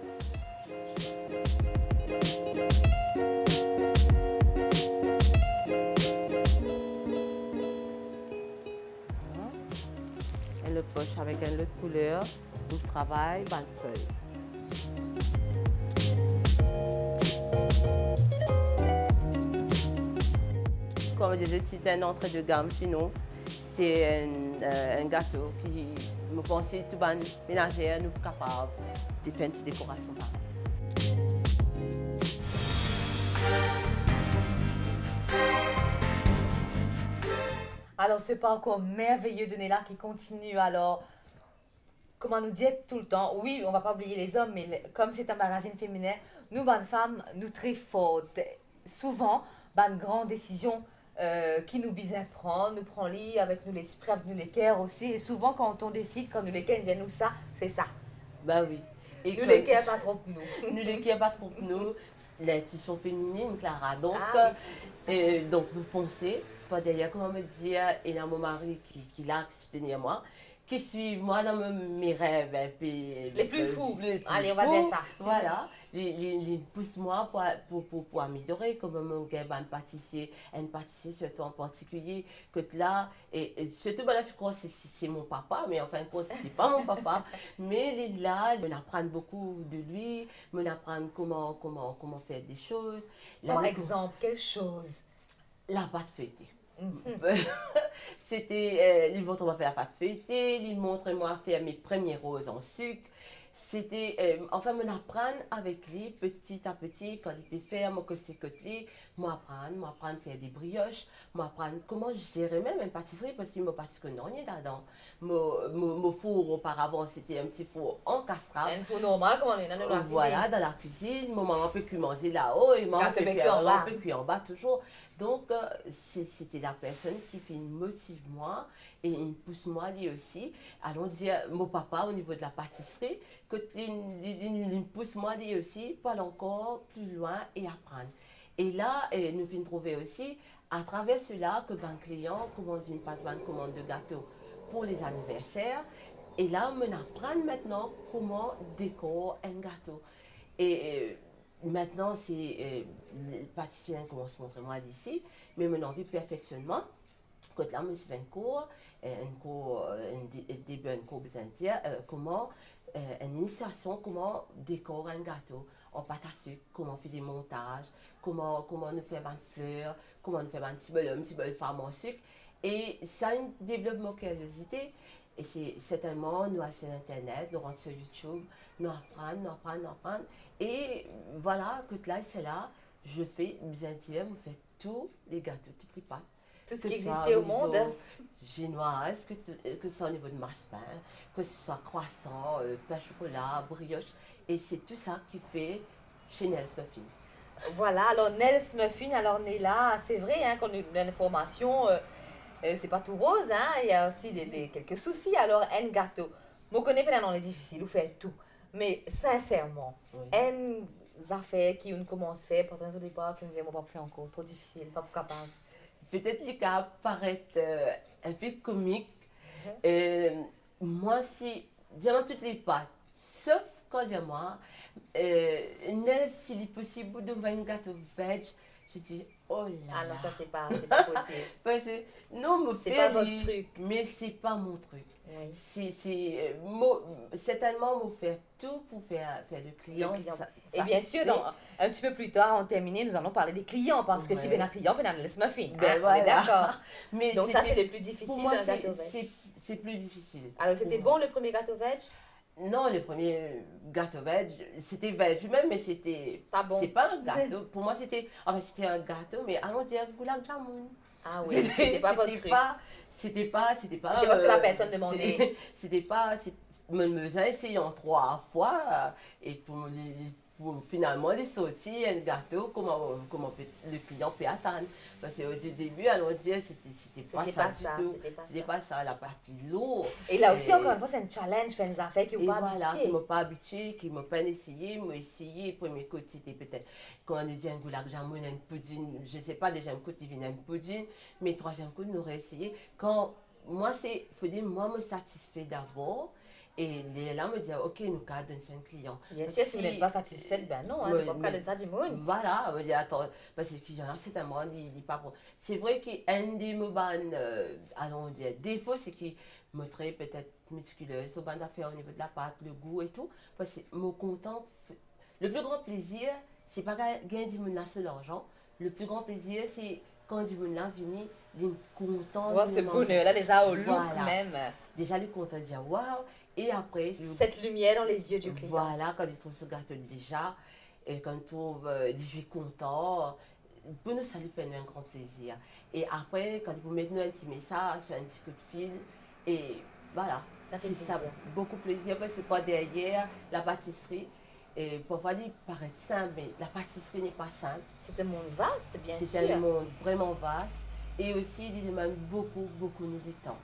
Et le poche avec une autre couleur, vous travaillez, feuille. comment dire, c'est un entrée de gamme chez nous. C'est un gâteau qui me pensait tout bon ménagère, nous capables de faire une petite décoration par là. Alors, ce parcours merveilleux de Nella qui continue. Alors, comment nous dire tout le temps, oui, on va pas oublier les hommes, mais comme c'est un magazine féminin, nous, bonnes femmes, nous très fortes. Souvent, bonnes grandes décisions qui nous bisent prendre, nous prend lit avec nous l'esprit, avec nous les cœurs aussi. Et souvent, quand on décide, quand nous les cœurs, nous ça, c'est ça. Ben oui. Et Nous les cœurs, pas trop nous. nous les qui pas trop nous, l'intuition féminine, Clara. Donc, Ah, donc nous foncez. Pas d'ailleurs, comment me dire, et là mon mari qui là, qui se tenait à moi, qui suit moi dans mes rêves. Et puis, Les plus fous. les plus Allez, on va fous. dire ça. Voilà, ils poussent moi pour améliorer, comme mon gars, un pâtissier surtout en particulier, que là, et surtout ben là, je crois que c'est mon papa, mais en fin de compte, c'était pas mon papa, mais il est là, il m'apprend beaucoup de lui, m'apprend comment faire des choses. Là, Par nous- exemple, quelle chose. la pâte feuilletée. Mhm. C'était, ils montrent moi faire la pâte feuilletée, ils montrent moi faire mes premiers roses en sucre. C'était, enfin, me apprendre avec lui petit à petit, quand il peut faire, moi, que c'est que lui, moi apprendre à faire des brioches, moi apprendre comment gérer même une pâtisserie, parce que moi, pâtisserie, non, rien dedans. Mon four, auparavant, c'était un petit four encastrable. Un four normal, comme on est dans la Voilà, cuisine. dans la cuisine, mon maman peut manger là-haut et maman Quand peut tu faire en bas. on peut cuire en bas toujours. Donc, c'était la personne qui motive moi et il pousse moi lui aussi. Allons dire, mon papa au niveau de la pâtisserie, que il pousse moi lui aussi pour aller encore plus loin et apprendre. Et là, nous venons trouver aussi, à travers cela, que ben client commence à passer une commande de gâteaux pour les anniversaires. Et là, on apprend maintenant comment décorer un gâteau. Et maintenant, c'est les pâtissiers commencent à montrer moi d'ici, mais mon envie de perfectionnement. Quand là, je suis fait un début, un cours, besoin de dire comment, une initiation, comment décorer un gâteau en pâte à sucre, comment faire des montages, comment nous faire des fleurs, comment nous faire un petit peu de femme en sucre. Et ça développe ma curiosité. Et c'est certainement, nous allons sur Internet, nous rentrons sur YouTube, nous apprenons. Et voilà, que là, c'est là, je fais, bien dire, je fais tous les gâteaux, toutes les pâtes. Tout ce Que qui ce soit existait au niveau monde. génoise, que ce soit au niveau de massepain, que ce soit croissant, pain au chocolat, brioche. Et c'est tout ça qui fait chez Nels Muffin. Voilà, alors Nels Muffin, alors Nella, c'est vrai hein, qu'on a eu de l'information, c'est pas tout rose, hein, il y a aussi quelques soucis. Alors, un gâteau, vous connaissez pas dans les difficiles, vous faites tout. Mais sincèrement, Oui. une affaire qui on commence à faire, pour au départ, qui nous dit, moi, pas faire encore, trop difficile, pas capable. Peut-être que ça paraît un peu comique. Moi, si, disons toutes les pâtes, sauf quand il y a moi, s'il est possible de faire un gâteau veg, je dis, oh là Ah non, là. ça, c'est pas possible. Parce que, non, me C'est faire pas votre rire, truc. mais c'est pas mon truc. Oui. C'est tellement me faire tout pour faire le client. Le client. ça- Et bien satisfait. sûr, un petit peu plus tard, en terminé, nous allons parler des clients, parce que si Ouais. bien un client, bien un Nels Muffin. Ben Hein, on voilà. est d'accord. Mais Donc ça, c'était- c'est le plus pour difficile moi, d'un gâteau veg. c'est plus difficile. Alors, c'était Pour bon le premier gâteau veg? Non, le premier gâteau veg, c'était veg même, mais c'était Pas bon. c'est pas un gâteau. Pour moi, c'était un gâteau, mais allons dire goulag jamoun. Ah oui, c'était pas votre truc. C'était pas C'était parce que la personne c'est- demandait. C'était pas, me j'ai essayé en 3 fois et pour finalement les sortir un gâteau comment le client peut attendre. Parce qu'au début, allons dire c'était pas C'était ça pas du ça, tout. c'était pas C'était ça. pas ça, la partie lourde. Et là aussi, Et- encore une fois, c'est un challenge, faire des affaires qui et n'ont pas voilà, qui habitué. ne m'ont pas habitué, qui ne m'ont pas essayé, m'ont essayé. Premier coup, c'était peut-être, quand on dit un goulag jamoun, un pudding, je ne sais pas, deuxième coup, il vient un pudding, mais troisième coup, nous aurait essayé. Quand moi, il faut dire, moi, me satisfait d'abord. Et là, me dire, ok, nous cadrons 5 clients. Bien sûr, si vous n'êtes pas satisfaite, ben non, hein, Oui, ne pas mais- de ça du monde. Voilà, on va dire, attends, parce qu'il y en a certainement, il n'est pas bon. C'est vrai qu'un des mots, allons dire, défaut, c'est qu'il me traite peut-être musculeuse, au ban d'affaires au niveau de la pâte, le goût et tout. Parce que mon content, le plus grand plaisir, c'est pas gagner du monde seul l'argent. Le plus grand plaisir, c'est quand du monde là vini, il est content. Voir de ce manger. bonheur-là déjà au look Voilà. même. Déjà, il est content de dire waouh. Et après, Cette lumière dans les yeux du client. voilà, quand il trouve ce gâteau déjà, et quand il trouve, il suis content, pour nous, ça lui fait un grand plaisir. Et après, quand il peut mettre nous un petit message, un petit coup de fil, et voilà, Ça fait c'est ça, plaisir. beaucoup plaisir, parce que c'est pas derrière la pâtisserie. Et parfois, il paraît simple, mais la pâtisserie n'est pas simple. C'est un monde vaste, bien sûr. C'est un monde vraiment vaste, et aussi, il demande beaucoup, beaucoup de temps.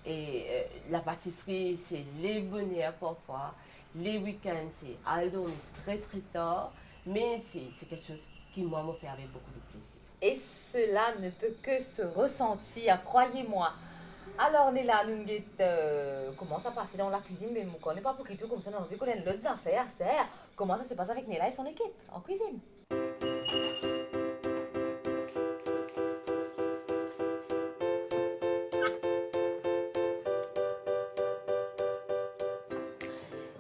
Et la pâtisserie, c'est les bonheurs parfois. Les week-ends, c'est aller dormir très très tard. Mais c'est quelque chose qui, moi, me fait avec beaucoup de plaisir. Et cela ne peut que se ressentir, croyez-moi. Alors, on est là, nous comment ça passe dans la cuisine, mais on ne connaît pas beaucoup tout comme ça, on a envie de connaître d'autres affaires, c'est comment ça se passe avec Néla et son équipe en cuisine.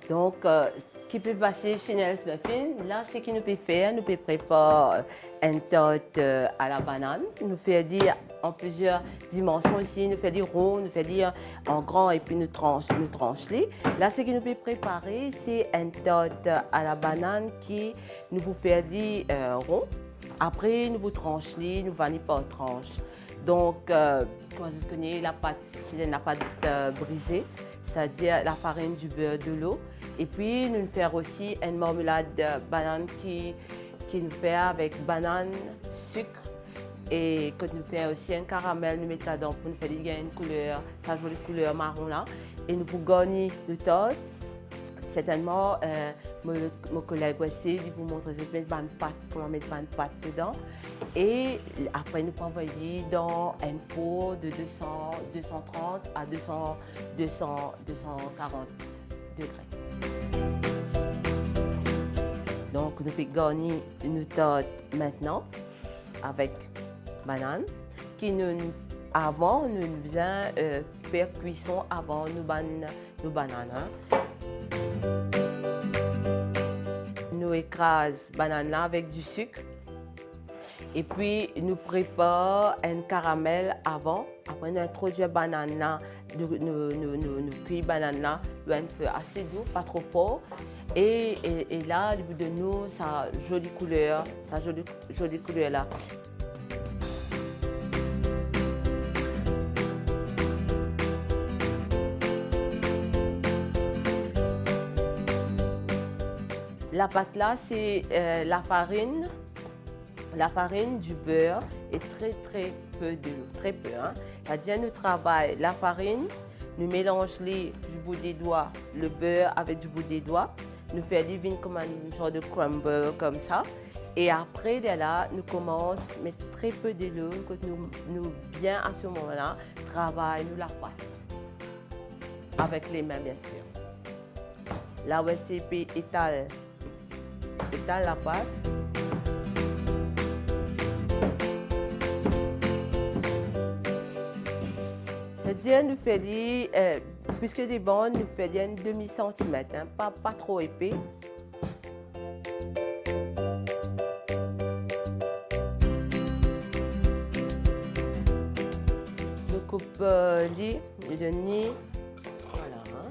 Donc, ce qui peut passer chez Nels Muffin, là, ce qu'il nous peut faire, nous peut préparer une tarte à la banane. Nous fait dire en plusieurs dimensions ici, nous fait dire rond, nous fait dire en grand et puis nous tranche-les. Là, ce qu'il nous peut préparer, c'est une tarte à la banane qui nous peut faire dire rond. Après, nous vous tranche-les, nous vanille par tranche. Donc, quand vous connaissez la pâte, c'est la pâte brisée, c'est-à-dire la farine, du beurre, de l'eau. Et puis, nous faire aussi une marmelade de banane qui nous fait avec banane, sucre. Et quand nous fait aussi un caramel, nous mettons là-dedans pour nous faire une couleur, sa jolie couleur marron là. Et nous pour garnir le tarte. Certainement, mon collègue aussi, il vous montre comment mettre une pâte dedans. Et après, nous pouvons envoyer dans un four de 230 à 240 degrés. Donc, nous pouvons garnir une tarte maintenant avec banane. Avant, nous faisons faire cuisson avant nos bananes. Hein. Nous écrasons la banane là avec du sucre. Et puis, nous préparons un caramel avant. Après, nous introduisons la banane là. Nous cueillons la banane là. Un feu assez doux, pas trop fort. Et là, au bout de nous, sa jolie couleur là. La pâte là, c'est la farine, du beurre et très très peu de l'eau, très peu. Hein. C'est-à-dire nous travaillons la farine, nous mélangeons du bout des doigts le beurre avec du bout des doigts, nous faisons comme un genre de crumble comme ça. Et après de là, nous commençons à mettre très peu de l'eau, nous bien à ce moment-là, travaillons la pâte avec les mains bien sûr. Là, c'est étale la pâte. C'est-à-dire, nous faisons, puisque des bonnes, nous faisons un demi-centimètre, hein, pas trop épais. Nous coupons le nez. Voilà. Hein.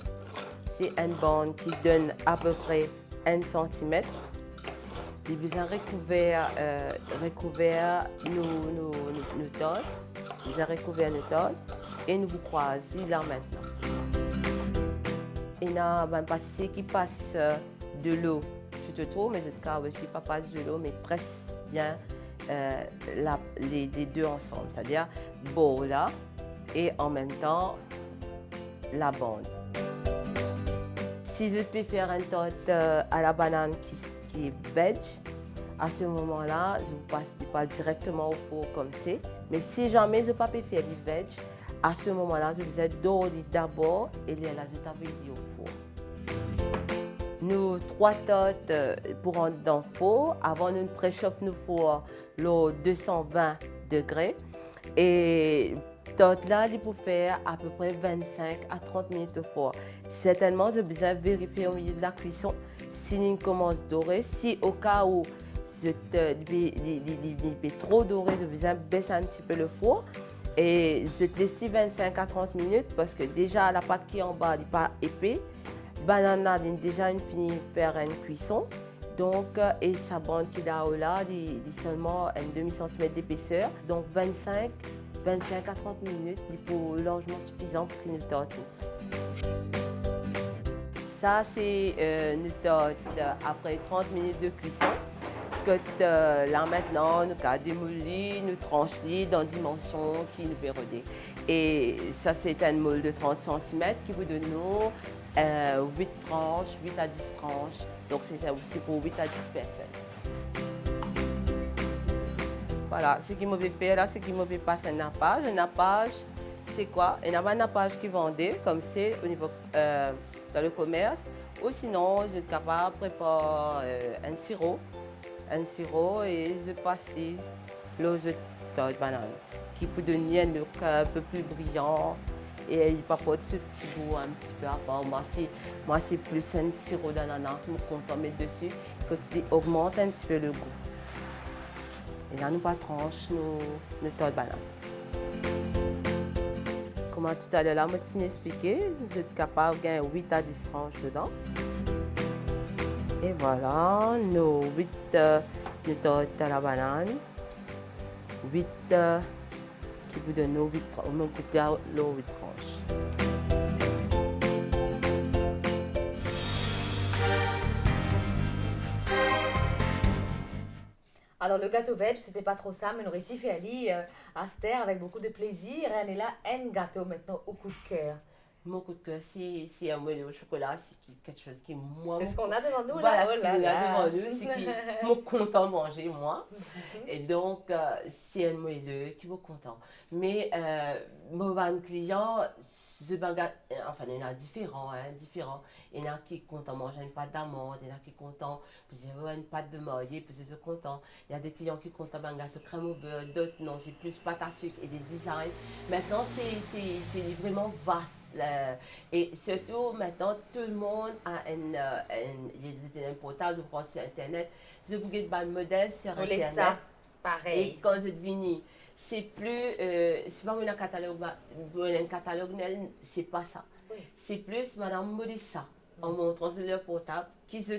C'est une bande qui donne à peu près 1 cm. J'ai besoin recouvert nos tartes. J'ai recouvert nos tartes et nous vous croisons là maintenant. Il y a un pâtissier qui passe de l'eau tout autour, mais en tout cas aussi pas passe de l'eau, mais presse bien les deux ensemble, c'est-à-dire beau là et en même temps la bande. Si je peux faire une tarte à la banane qui est veg, à ce moment-là, je passe directement au four comme c'est. Mais si jamais je ne peux pas faire du veg, à ce moment-là, je vais dormir d'abord et là, je t'avais au four. Nous 3 tartes pour rentrer dans le four. Avant, nous préchauffons nos fours à 220 degrés. Et tarte là, il faut faire à peu près 25 à 30 minutes au four. Certainement, je besoin vérifier au milieu de la cuisson si il commence à dorer. Si au cas où il est trop doré, je vais baisser un petit peu le four. Et je te laisse 25 à 30 minutes parce que déjà la pâte qui est en bas n'est pas épais. Banane a déjà fini de faire une cuisson. Donc, et sa bande qui est là, il seulement un demi-centimètre d'épaisseur. Donc 25 à 30 minutes, il est largement suffisant pour qu'il nous tarte. Ça, c'est une tarte après 30 minutes de cuisson. Que là maintenant, nous avons démoli, nous tranchons dans dimension qui nous pérodait. Et ça, c'est un moule de 30 cm qui vous donne 8 tranches, 8 à 10 tranches. Donc, c'est aussi pour 8 à 10 personnes. Voilà, ce qu'il m'avait fait là, c'est qu'il m'avait passé un nappage. Un nappage, c'est quoi? Il y a un nappage qui vendait, comme c'est au niveau dans le commerce. Ou sinon, je suis capable de préparer un sirop et je passe l'eau de banane qui peut donner un look un peu plus brillant et il papote ce petit goût un petit peu à part. Moi, c'est plus un sirop d'ananas que je compte mettre dessus qui augmente un petit peu le goût. Et là, nous pas tranche nos tas de banane. Comme tout à l'heure, je t'ai expliqué, je suis capable de gagner 8 à 10 tranches dedans. Et voilà, nos 8 tartes à la banane. 8 qui vous donnent nos 8 tranches. Alors le gâteau veg, c'était pas trop ça, mais nous réussi fait aller à Ster avec beaucoup de plaisir. Et on est là, un gâteau maintenant au coup de cœur. Mon coup de cœur, c'est un moelleux au chocolat, c'est quelque chose qui moi. C'est ce qu'on a devant nous voilà, là. ce qu'on a devant nous, c'est qui me content de manger moi. Et donc c'est un moelleux qui me content. Mais mon client, enfin il y en a différents, différents. Il y en a qui sont contents de manger une pâte d'amande, il y en a qui sont contents de une pâte de maille, puis ils sont contents. Il y a des clients qui sont contents d'un gâteau crème au beurre, d'autres non, c'est plus pâte à sucre et des designs. Maintenant c'est vraiment vaste. Et surtout, maintenant, tout le monde a un portable, je prends sur Internet, je vous guide un modèle sur Internet. Ça, pareil. Et quand je devine, c'est plus, c'est pas un catalogue, c'est pas ça. Oui. C'est plus Madame Modessa, en montrant sur leur portable, qui se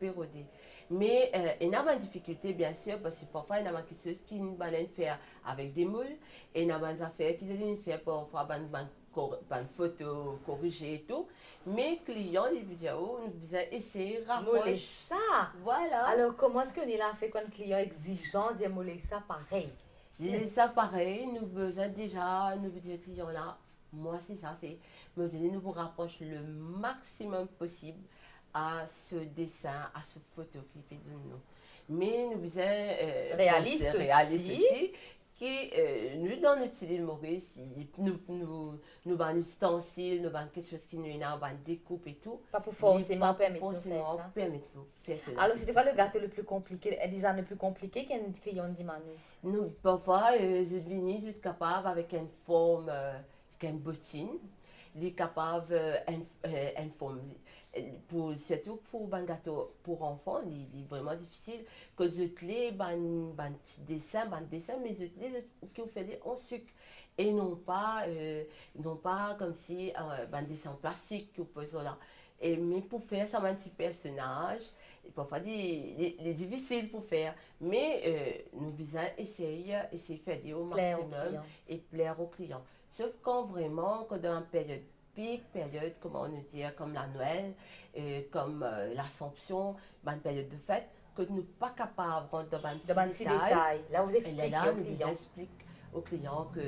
pérodait. Mais il y a une difficulté, bien sûr, parce que parfois, il y a quelque chose qui nous faire avec des moules, et il y a des affaires qui se faire parfois une photo corrigée et tout. Mes clients, les vidéos, nous ont essayé de rapprocher ça. Voilà. Alors, comment est-ce qu'on a fait quand un client exigeant dit moller ça pareil? Ça pareil, nous besoin déjà, nous dire client là, moi c'est ça, c'est nous vous rapproche le maximum possible à ce dessin, à ce photoclip de nous. Mais nous besoin réaliste aussi. Qui nous dans notre style Maurice, nous avons un ustensile, nous avons quelque chose qui nous a une découpe et tout. Pas pour forcément permettre de faire ça. Alors c'était quoi le gâteau le plus compliqué, un design le plus compliqué qu'un client dit Manu? Nous parfois je devine juste capable avec une forme, une bottine, il est capable une forme. Surtout pour un gâteau pour enfants, il est vraiment difficile. Que je les petit dessin, mais je les qui ont fait en sucre et non pas comme si un dessin en plastique ou pas là. Mais pour faire ça, un petit personnage, parfois il est difficile pour faire, mais nous devons essayer de faire au maximum et plaire aux clients. Sauf quand vraiment, quand dans une période, comment on dit, comme la Noël, comme l'Assomption, une période de fête, que nous ne sommes pas capables de rentrer dans un petit détail. Là, vous expliquez aux clients. Explique aux clients que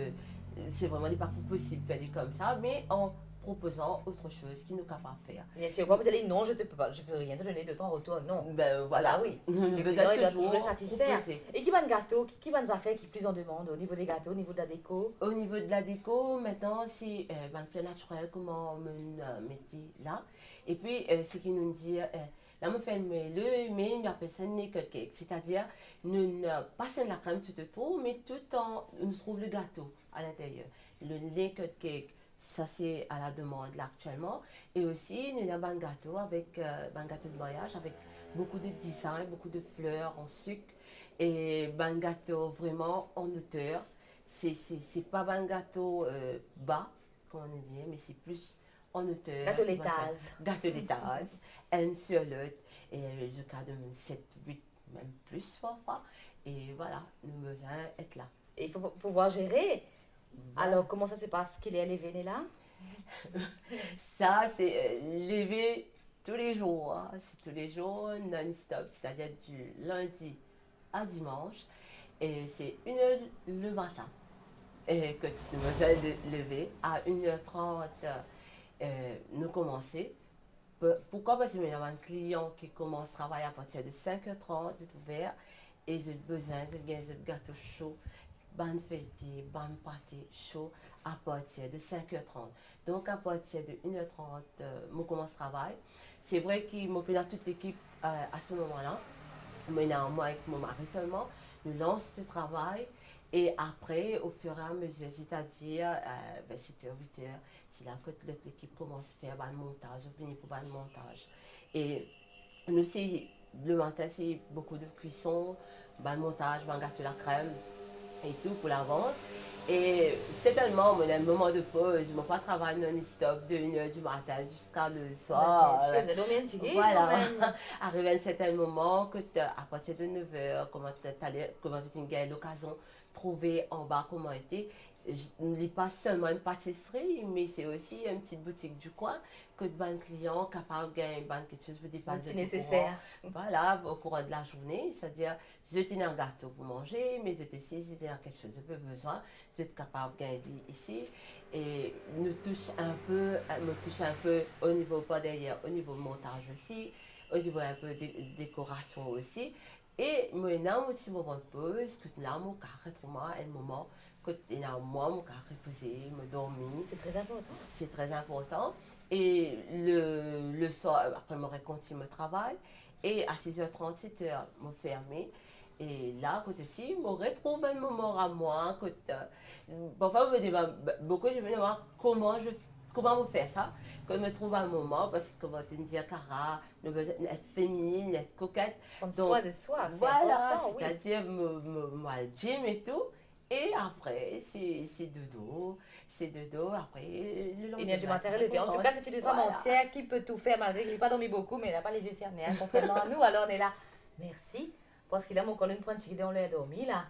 c'est vraiment pas possible de faire comme ça, mais en proposant autre chose qui nous est capable de faire. Bien sûr, vous allez non, je peux rien te donner de ton retour, non. Ben voilà, oui. Le client doit toujours le satisfaire. Proposer. Et qui va un gâteau, qui va nous affaires qui plus en demande au niveau des gâteaux, au niveau de la déco? Au niveau de la déco, maintenant, c'est un fait naturel, comment on mettait là. Et puis, ce qui nous dit, là, on fait mais nous appelons ça naked cake. C'est-à-dire, nous passons la crème tout autour, mais tout en, nous trouvons le gâteau à l'intérieur. Le naked cake. Ça, c'est à la demande là actuellement. Et aussi, nous avons un gâteau avec un gâteau de mariage avec beaucoup de design, beaucoup de fleurs en sucre et ben gâteau vraiment en hauteur. C'est pas un gâteau bas, comme on dit, mais c'est plus en hauteur. Gâteau l'étage. Gâteau d'étage, un sur l'autre. Et je garde 7, 8, même plus parfois. Et voilà, nous besoin être là. Et il faut pouvoir gérer. Voilà. Alors, comment ça se passe qu'il est levé là? Ça, c'est lever tous les jours. Hein. C'est tous les jours, non-stop, c'est-à-dire du lundi à dimanche. Et c'est 1h le matin et que nous besoin de lever à 1h30. Nous commencer. Pourquoi? Parce que y a un client qui commence à travailler à partir de 5h30, c'est ouvert, et j'ai besoin de gâteau chaud, ban fêté, ban pâté chaud à partir de 5h30. Donc à partir de 1h30, je commence à travailler. C'est vrai qu'il m'a appelé toute l'équipe à ce moment-là. Moi avec mon mari seulement, nous lance ce travail. Et après, au fur et à mesure, c'est-à-dire 7h, 8h, c'est là que toute l'équipe commence à faire le montage, on finit pour le montage. Et nous, le matin, c'est beaucoup de cuisson, le montage, le gâteau, la crème et tout pour la vente. Et certainement, on a un moment de pause, je ne vais pas travailler non-stop de 1h du matin jusqu'à le soir. Bien sûr, vous avez dormi un petit peu, Voilà, quand même. arrivé à un certain moment, que à partir de 9h, comment tu as l'occasion de trouver en bas comment était. Je ne lis pas seulement une pâtisserie, mais c'est aussi une petite boutique du coin que de bons clients capables de gagner quelque chose pour dépenser. C'est nécessaire. Voilà, au courant de la journée, c'est-à-dire, je tiens un gâteau pour manger, mais je aussi, si j'ai quelque chose de besoin, je suis capable de gagner ici. Et nous touche un peu au niveau, pas derrière, au niveau montage aussi, au niveau un peu de décoration aussi. Et maintenant, au petit moment de pause, tout là, mon carré, un moment, que moi, mon carré reposer, me dormir. C'est très important. C'est très important. Et le soir, après, je continue mon travail. Et à 6h30, 7h, je fermé. Et là, côté aussi, je retrouve un moment à moi. Parfois, je me demande beaucoup, je me demande comment je fais ça. Quand je me trouve un moment, parce que, comme tu me dis, Cara, nous besoin d'être féminine, d'être coquette. Prendre Donc, soin de soi, c'est voilà, important, oui. c'est-à-dire, moi, le gym et tout. Et après, c'est dodo. Après, le lendemain. Il y a du matériel levé. En tout cas, c'est une femme Voilà. entière qui peut tout faire malgré qu'il n'a pas dormi beaucoup, mais il n'a pas les yeux cernés, hein, contrairement à nous. Alors on est là. Merci. Parce qu'il a mon collègue pointe qui on l'a dormi là.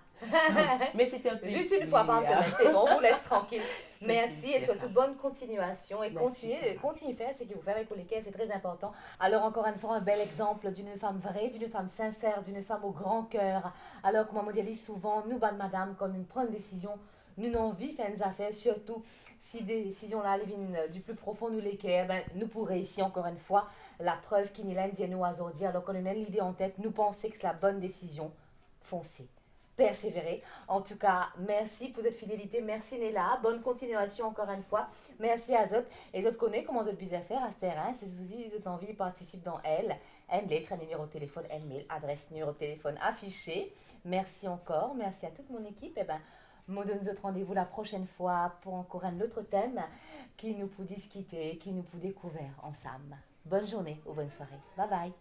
Mais c'était un peu Juste une fois par semaine, c'est bon, on vous laisse tranquille. C'était Merci et plaisir. surtout bonne continuation et Merci. continuez faire ce que vous faites avec lesquels c'est très important. Alors encore une fois un bel exemple d'une femme vraie, d'une femme sincère, d'une femme au grand cœur. Alors comme on dit souvent, nous bonne madame quand nous prenons une décision, nous n'avons envie de faire des affaires, surtout si des décisions là viennent du plus profond nous lesquelles, ben, nous pourrons ici encore une fois la preuve qu'il n'y a rien nous aujourd'hui. Alors qu'on a l'idée en tête, nous pensons que c'est la bonne décision, foncez. Persévérer. En tout cas, merci pour cette fidélité. Merci Néla. Bonne continuation encore une fois. Merci à Zot. Et Zot connaît comment Zot puisse faire à ce terrain. Si vous avez envie, participe dans elle. Une lettre, un numéro de téléphone, un mail, adresse, numéro de téléphone affiché. Merci encore. Merci à toute mon équipe. Et ben, moi donne Zot rendez-vous la prochaine fois pour encore un autre thème qui nous peut discuter, qui nous peut découvrir ensemble. Bonne journée ou bonne soirée. Bye bye.